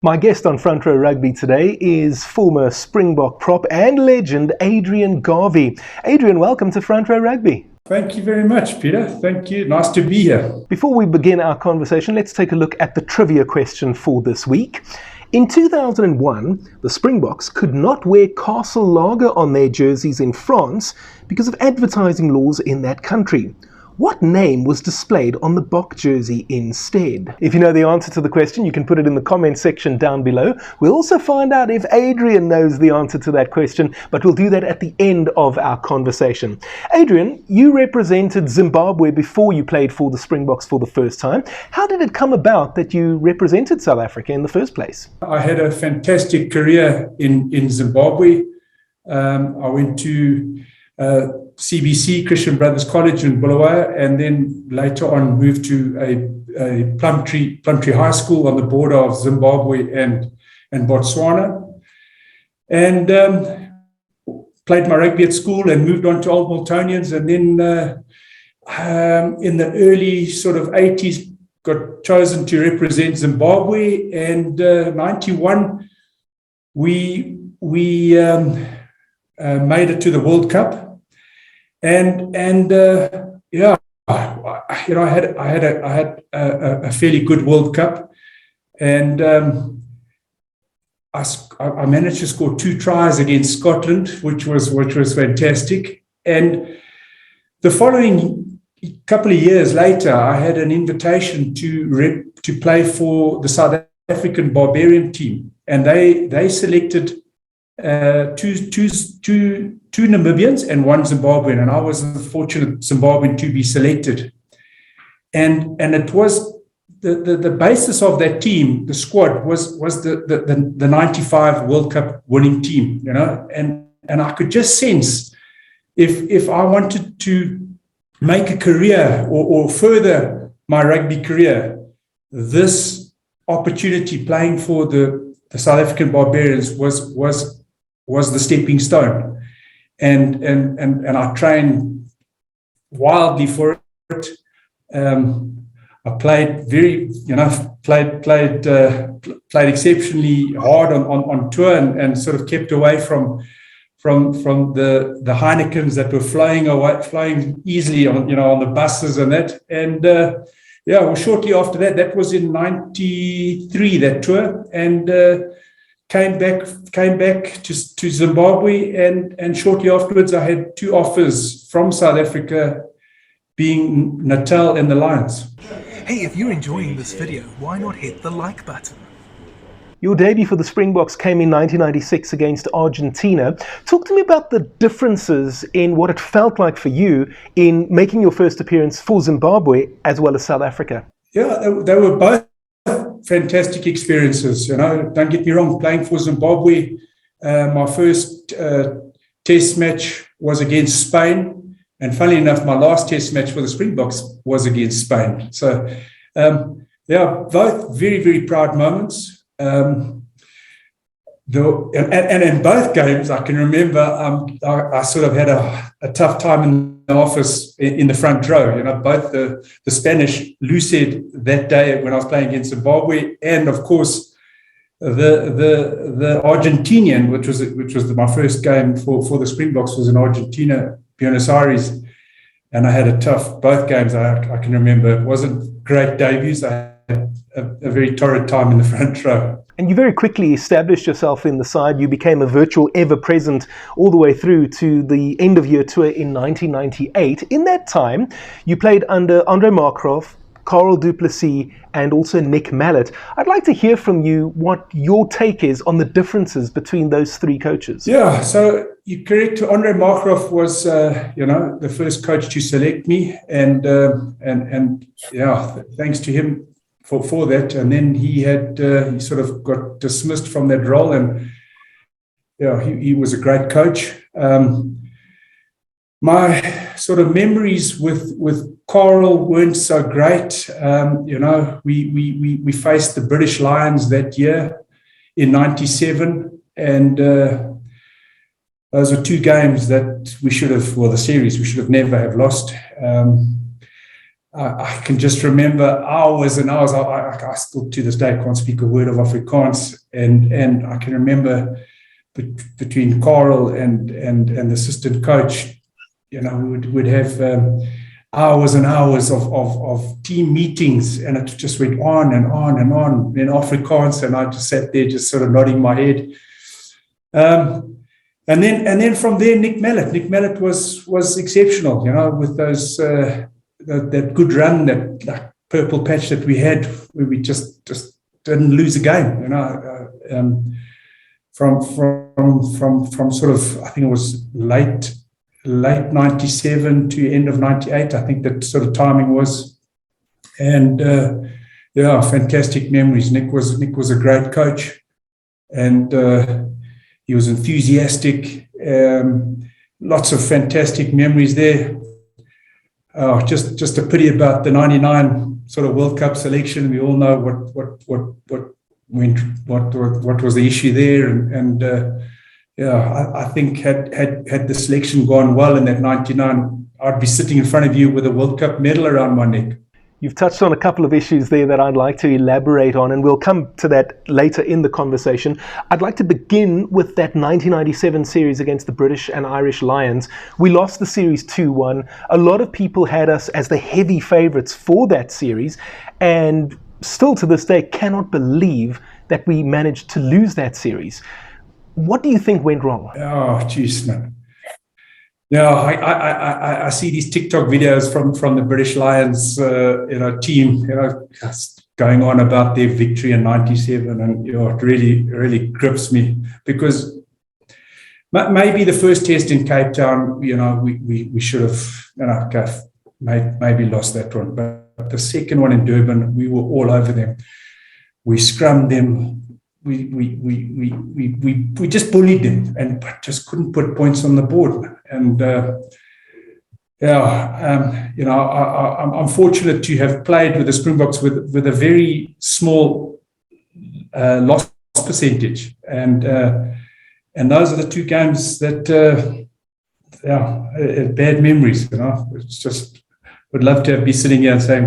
My guest on Front Row Rugby today is former Springbok prop and legend Adrian Garvey. Adrian, welcome to Front Row Rugby. Thank you very much, Peter. Thank you. Nice to be here. Before we begin our conversation, let's take a look at the trivia question for this week. In 2001, the Springboks could not wear Castle Lager on their jerseys in France because of advertising laws in that country. What name was displayed on the Bok jersey instead? If you know the answer to the question, you can put it in the comment section down below. We'll also find out if Adrian knows the answer to that question, but we'll do that at the end of our conversation. Adrian, you represented Zimbabwe before you played for the Springboks for the first time. How did it come about that you represented South Africa in the first place? I had a fantastic career in Zimbabwe. I went to CBC, Christian Brothers College in Bulawayo, and then later on moved to a Plumtree High School on the border of Zimbabwe and Botswana. And played my rugby at school and moved on to Old Miltonians. And then in the early sort of 80s, got chosen to represent Zimbabwe. And 91, we made it to the World Cup. And I had a fairly good World Cup, and I managed to score 2 tries against Scotland, which was fantastic. And the following couple of years later, I had an invitation to play for the South African Barbarian team, and they selected two Namibians and 1 Zimbabwean, and I was the fortunate Zimbabwean to be selected. And it was the basis of that team, the squad was the 95 World Cup winning team, you know, and I could just sense if I wanted to make a career or further my rugby career, this opportunity playing for the South African Barbarians was the stepping stone. And I trained wildly for it. I played played exceptionally hard on tour and sort of kept away from the Heinekens that were flying easily on the buses and that. And well, shortly after that was in 93, that tour, and came back to Zimbabwe, and shortly afterwards I had 2 offers from South Africa, being Natal and the Lions. Hey, if you're enjoying this video, why not hit the like button? Your debut for the Springboks came in 1996 against Argentina. Talk to me about the differences in what it felt like for you in making your first appearance for Zimbabwe as well as South Africa. Yeah, they were both fantastic experiences, you know. Don't get me wrong, playing for Zimbabwe, my first test match was against Spain, and funnily enough, my last test match for the Springboks was against Spain. So both very, very proud moments. And in both games, I can remember I sort of had a tough time in the office in the front row. You know, both the Spanish lucid that day when I was playing against Zimbabwe, and of course the Argentinian, which was my first game for the Springboks, was in Argentina, Buenos Aires, and I had both games. I can remember it wasn't great debuts. I had a very torrid time in the front row. And you very quickly established yourself in the side. You became a virtual ever-present all the way through to the end-of-year tour in 1998. In that time, you played under Andre Markgraaff, Carel Plessis, and also Nick Mallett. I'd like to hear from you what your take is on the differences between those 3 coaches. Yeah, so you're correct. Andre Markgraaff was, the first coach to select me, and thanks to him for that. And then he sort of got dismissed from that role, and he was a great coach. My sort of memories with Carel weren't so great. We faced the British Lions that year in 97, and those were 2 games that the series we should have never have lost. I can just remember hours and hours. I still to this day can't speak a word of Afrikaans, and I can remember between Carel and the assistant coach, we would have hours and hours of team meetings, and it just went on and on and on in Afrikaans, and I just sat there just sort of nodding my head. And then from there, Nick Mallet was exceptional, with those that good run, that purple patch that we had, where we just didn't lose a game, from sort of, I think it was late 97 to end of 98, I think that sort of timing was. And fantastic memories. Nick was a great coach, and he was enthusiastic. Lots of fantastic memories there. Just a pity about the 99 sort of World Cup selection. We all know what was the issue there, and I think had the selection gone well in that 99, I'd be sitting in front of you with a World Cup medal around my neck. You've touched on a couple of issues there that I'd like to elaborate on, and we'll come to that later in the conversation. I'd like to begin with that 1997 series against the British and Irish Lions. We lost the series 2-1. A lot of people had us as the heavy favourites for that series, and still to this day cannot believe that we managed to lose that series. What do you think went wrong? Oh, jeez, man. Yeah, I see these TikTok videos from the British Lions, team, going on about their victory in '97, and it really grips me, because maybe the first test in Cape Town, we should have, maybe lost that one, but the second one in Durban, we were all over them. We scrummed them. We just bullied them, and just couldn't put points on the board. And I'm fortunate to have played with the Springboks with a very small loss percentage, and those are the two games that bad memories. It's just, would love to be sitting here and saying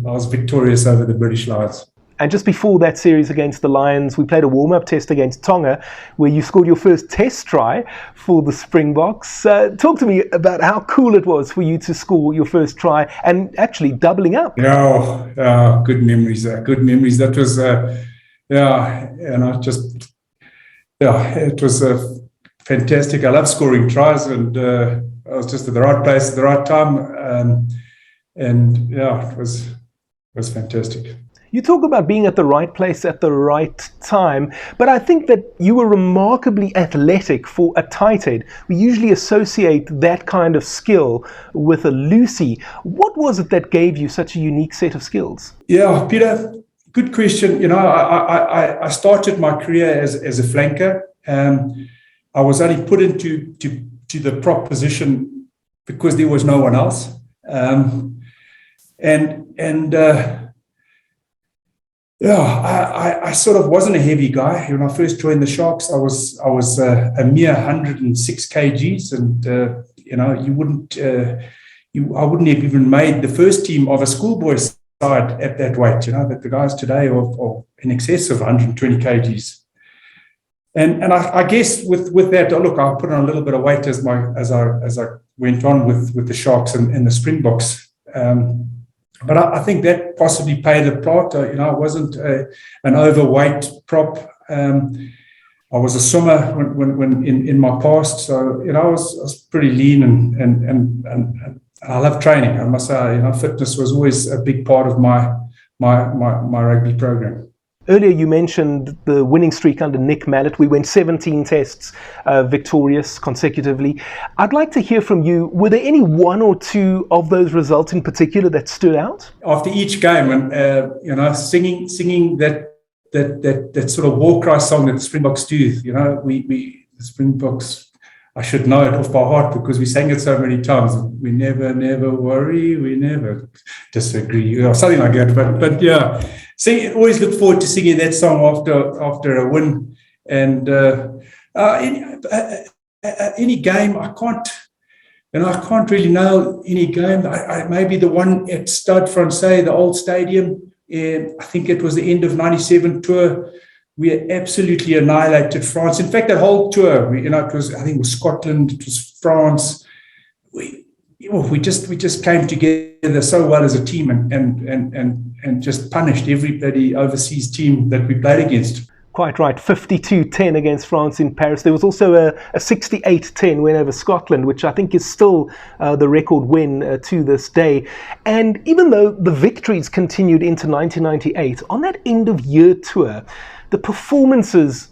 I was victorious over the British Lions. And just before that series against the Lions, we played a warm-up test against Tonga, where you scored your first test try for the Springboks. Talk to me about how cool it was for you to score your first try and actually doubling up. Good memories. Good memories. That was, it was fantastic. I love scoring tries, and I was just at the right place at the right time, it was fantastic. You talk about being at the right place at the right time, but I think that you were remarkably athletic for a tighthead. We usually associate that kind of skill with a loosey. What was it that gave you such a unique set of skills? Yeah, Peter, good question. I started my career as a flanker. I was only put into the prop position because there was no one else. I sort of wasn't a heavy guy. When I first joined the Sharks, I was a mere 106 kgs, and I wouldn't have even made the first team of a schoolboy side at that weight. That the guys today are in excess of 120 kgs. And I guess with that, look, I put on a little bit of weight as I went on with the Sharks and the Springboks. But I think that possibly played a part. I wasn't an overweight prop. I was a swimmer when in my past, so I was pretty lean, and I love training. I must say, fitness was always a big part of my rugby program. Earlier you mentioned the winning streak under Nick Mallett. We went 17 tests victorious consecutively. I'd like to hear from you, were there any one or two of those results in particular that stood out? After each game, and singing that sort of war cry song that the Springboks do, the Springboks, I should know it off by heart because we sang it so many times. We never worry, we never disagree, or something like that. But yeah, always look forward to singing that song after a win. And any game, I can't I can't really nail any game. Maybe the one at Stade Francais, the old stadium. I think it was the end of '97 tour. We absolutely annihilated France. In fact, that whole tour, it was, I think it was Scotland, it was France. We just came together so well as a team and just punished every bloody overseas team that we played against. Quite right, 52-10 against France in Paris. There was also a 68-10 win over Scotland, which I think is still the record win to this day. And even though the victories continued into 1998, on that end-of-year tour, the performances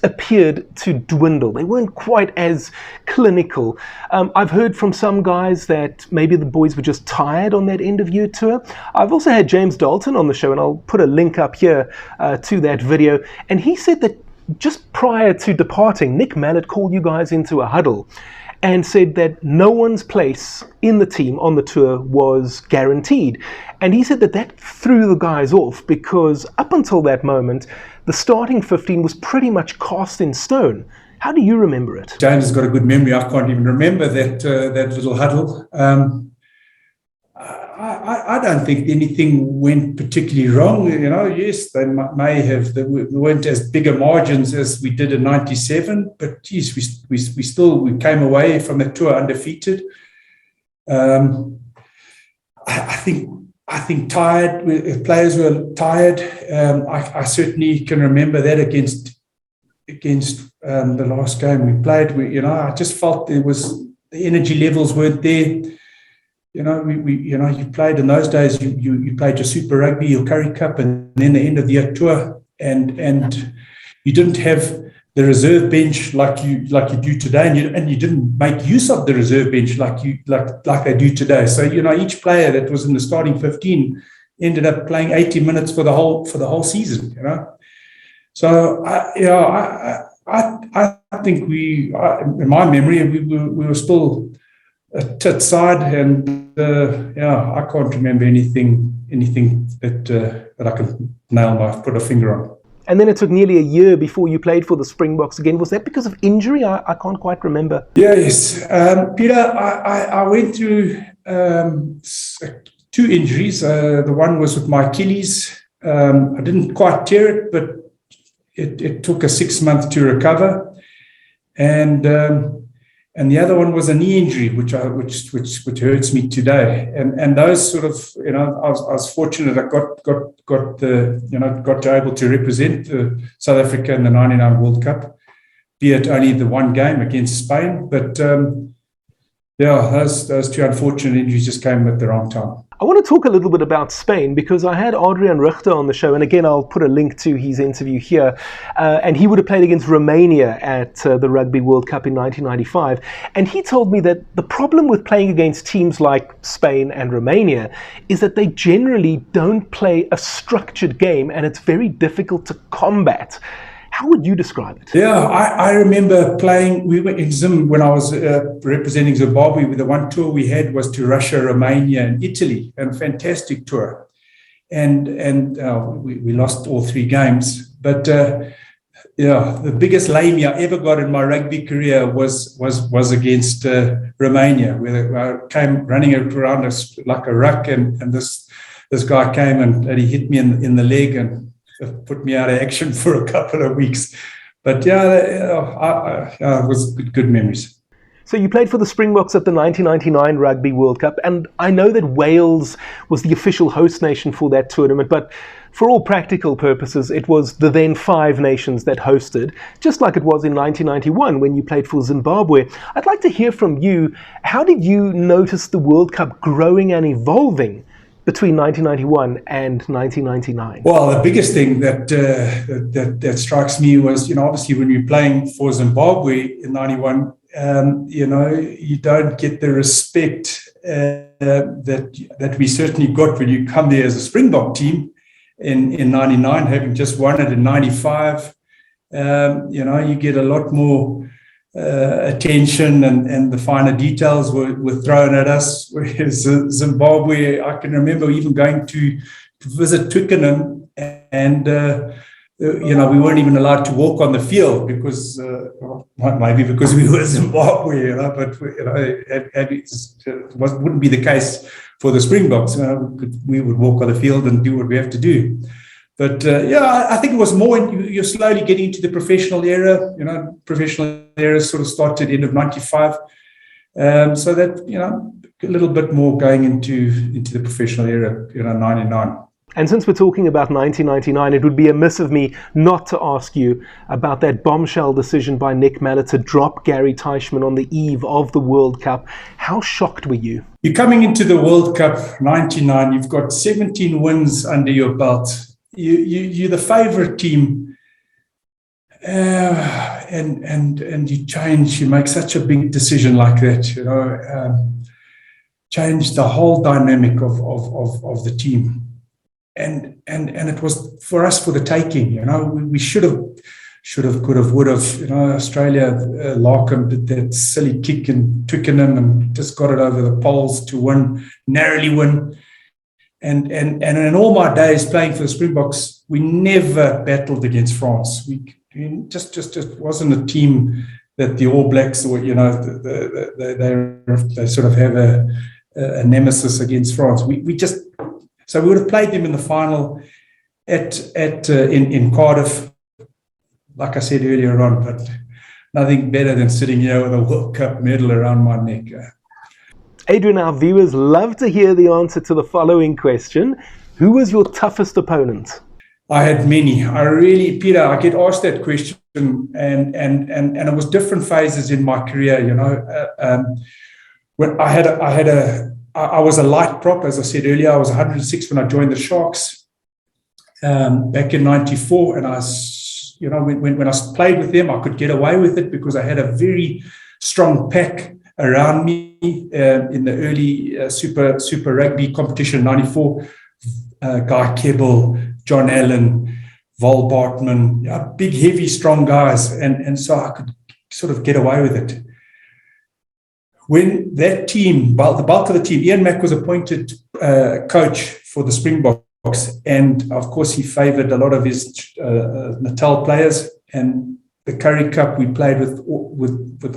appeared to dwindle. They weren't quite as clinical. I've heard from some guys that maybe the boys were just tired on that end-of-year tour. I've also had James Dalton on the show, and I'll put a link up here to that video. And he said that just prior to departing, Nick Mallett called you guys into a huddle and said that no one's place in the team on the tour was guaranteed. And he said that threw the guys off because up until that moment, the starting 15 was pretty much cast in stone. How do you remember it? James has got a good memory. I can't even remember that little huddle. I don't think anything went particularly wrong. Yes, they may have. There weren't as big a margins as we did in '97, but geez, we came away from the tour undefeated. I think tired. Players were tired. I certainly can remember that against the last game we played. I just felt the energy levels weren't there. You played in those days. You played your Super Rugby, your Currie Cup, and then the end of the year tour, and you didn't have the reserve bench like you do today, and you didn't make use of the reserve bench like they do today. So each player that was in the starting 15 ended up playing 80 minutes for the whole season. So I think in my memory, we were still a tit side, and I can't remember anything that I can put a finger on. And then it took nearly a year before you played for the Springboks again. Was that because of injury? I can't quite remember. Yes, Peter, I went through 2 injuries. The one was with my Achilles. I didn't quite tear it, but it took a 6 months to recover. And the other one was a knee injury, which hurts me today. And those sort of, I was fortunate. I got able to represent South Africa in the '99 World Cup, be it only the one game against Spain. But those 2 unfortunate injuries just came at the wrong time. I want to talk a little bit about Spain because I had Adrian Garvey on the show, and again I'll put a link to his interview here, and he would have played against Romania at the Rugby World Cup in 1995, and he told me that the problem with playing against teams like Spain and Romania is that they generally don't play a structured game, and it's very difficult to combat. How would you describe it? Yeah, I remember playing. We were in Zim when I was representing Zimbabwe. The one tour we had was to Russia, Romania, and Italy, and a fantastic tour. And we lost all 3 games. But the biggest lamie I ever got in my rugby career was against Romania, where I came running around like a ruck, and this guy came and he hit me in the leg and put me out of action for a couple of weeks. But it was good memories. So you played for the Springboks at the 1999 Rugby World Cup, and I know that Wales was the official host nation for that tournament, but for all practical purposes, it was the then 5 nations that hosted, just like it was in 1991 when you played for Zimbabwe. I'd like to hear from you, how did you notice the World Cup growing and evolving between 1991 and 1999? Well, the biggest thing that strikes me was, obviously when you're playing for Zimbabwe in '91, you don't get the respect that we certainly got when you come there as a Springbok team in '99, having just won it in '95. You get a lot more attention, and the finer details were thrown at us. Whereas Zimbabwe, I can remember even going to visit Twickenham, and we weren't even allowed to walk on the field because maybe because we were Zimbabwe, but it wouldn't be the case for the Springboks. We would walk on the field and do what we have to do. But I think it was more you're slowly getting into the professional era. Professional era sort of started end of '95, so that a little bit more going into the professional era, '99. And since we're talking about 1999, it would be amiss of me not to ask you about that bombshell decision by Nick Mallett to drop Gary Teichmann on the eve of the World Cup. How shocked were you? You're coming into the World Cup '99. You've got 17 wins under your belt. You're the favourite team, and you change. You make such a big decision like that. Change the whole dynamic of the team. And it was for us for the taking. We should have, could have, would have. Australia, Larkham did that silly kick in Twickenham and just got it over the poles to win, narrowly win. And in all my days playing for the Springboks, we never battled against France. We just wasn't a team that the All Blacks or they sort of have a nemesis against France. So we would have played them in the final in Cardiff, like I said earlier on, but nothing better than sitting here with a World Cup medal around my neck. Adrian, our viewers love to hear the answer to the following question. Who was your toughest opponent? I had many. Peter, I get asked that question, and it was different phases in my career. When I was a light prop, as I said earlier. I was 106 when I joined the Sharks back in '94, and when I played with them, I could get away with it because I had a very strong pack around me in the early Super Rugby competition '94. Guy Kebbel, John Allen, Vol Bartman, big, heavy, strong guys, and so I could sort of get away with it. When that team, the bulk of the team, Ian Mack was appointed coach for the Springboks, and of course he favoured a lot of his Natal players. And the Currie Cup we played with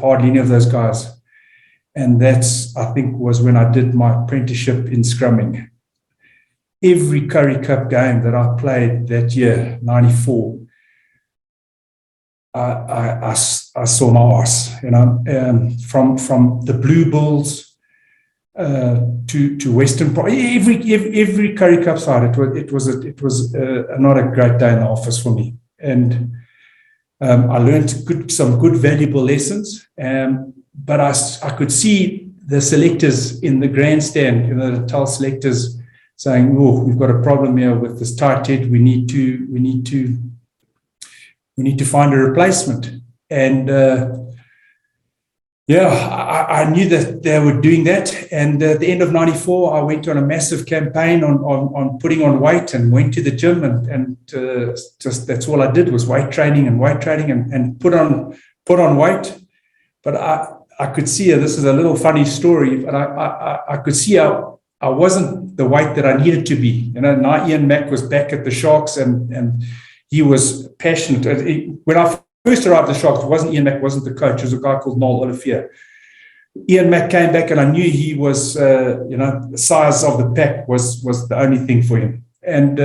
hardly any of those guys, and that's, I think, was when I did my apprenticeship in scrumming. Every Currie Cup game that I played that year, '94. I saw my arse, from the Blue Bulls to Western. Every Currie Cup side, it was not a great day in the office for me, and I learned some good valuable lessons. But I could see the selectors in the grandstand, the Natal selectors, saying, "Oh, we've got a problem here with this tighthead. We need to find a replacement." And I knew that they were doing that. And at the end of '94, I went on a massive campaign on putting on weight and went to the gym and just that's all I did was weight training and put on weight. But I could see, this is a little funny story, but I could see I wasn't the weight that I needed to be. Now Ian Mack was back at the Sharks and he was passionate. When I first arrived at the Sharks, Ian Mack wasn't the coach. It was a guy called Noel Olivier. Ian Mack came back, and I knew he was, the size of the pack was the only thing for him. And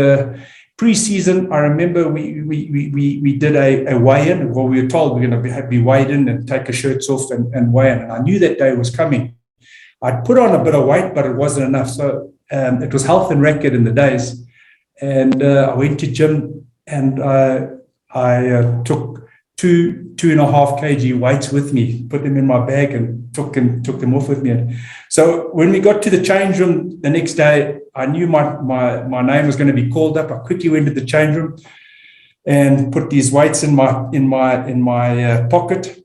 pre-season, I remember we did a weigh-in. Well, we were told we're going to be weighed in and take our shirts off and weigh in. And I knew that day was coming. I'd put on a bit of weight, but it wasn't enough. So it was health and record in the days. And I went to gym, and I took 2.5 kg weights with me, put them in my bag, and took them off with me. And so when we got to the change room the next day, I knew my name was going to be called up. I quickly went to the change room and put these weights in my pocket.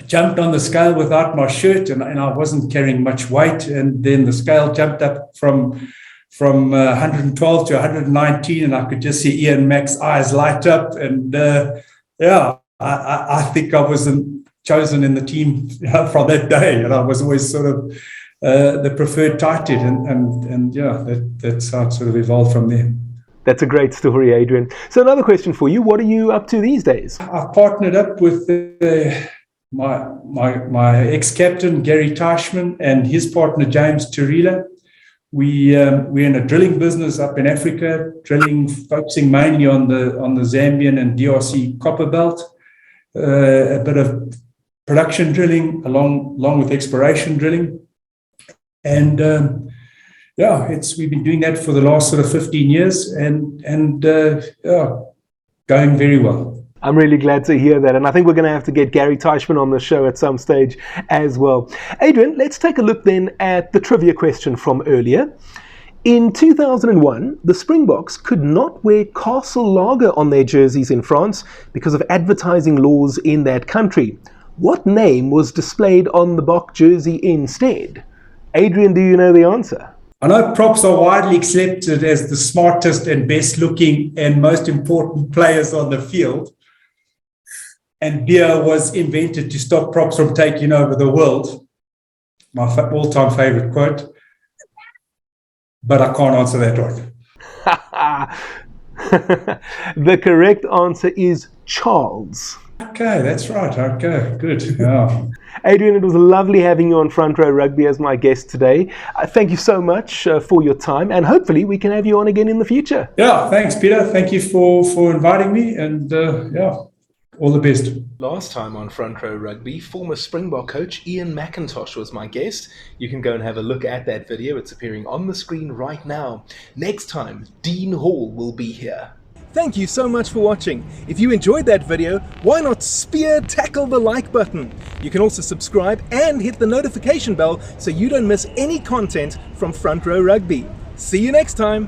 Jumped on the scale without my shirt, and I wasn't carrying much weight. And then the scale jumped up from 112 to 119, and I could just see Ian Mack's eyes light up. And I think I was chosen in the team from that day, and I was always sort of the preferred tighthead, and that's how it sort of evolved from there. That's a great story, Adrian. So another question for you. What are you up to these days? I partnered up with my ex-captain, Gary Teichmann, and his partner, James Turila. We're in a drilling business up in Africa, focusing mainly on the Zambian and DRC copper belt, a bit of production drilling along with exploration drilling. And we've been doing that for the last sort of 15 years and going very well. I'm really glad to hear that, and I think we're going to have to get Gary Teichmann on the show at some stage as well. Adrian, let's take a look then at the trivia question from earlier. In 2001, the Springboks could not wear Castle Lager on their jerseys in France because of advertising laws in that country. What name was displayed on the Bok jersey instead? Adrian, do you know the answer? I know props are widely accepted as the smartest and best looking and most important players on the field. And beer was invented to stop props from taking over the world. My all-time favorite quote. But I can't answer that one. The correct answer is Charles. Okay, that's right. Okay, good. Yeah. Adrian, it was lovely having you on Front Row Rugby as my guest today. Thank you so much for your time, and hopefully we can have you on again in the future. Yeah, thanks, Peter. Thank you for inviting me, and all the best. Last time on Front Row Rugby, former Springbok coach Ian McIntosh was my guest. You can go and have a look at that video. It's appearing on the screen right now. Next time, Dean Hall will be here. Thank you so much for watching. If you enjoyed that video, why not tackle the like button? You can also subscribe and hit the notification bell so you don't miss any content from Front Row Rugby. See you next time.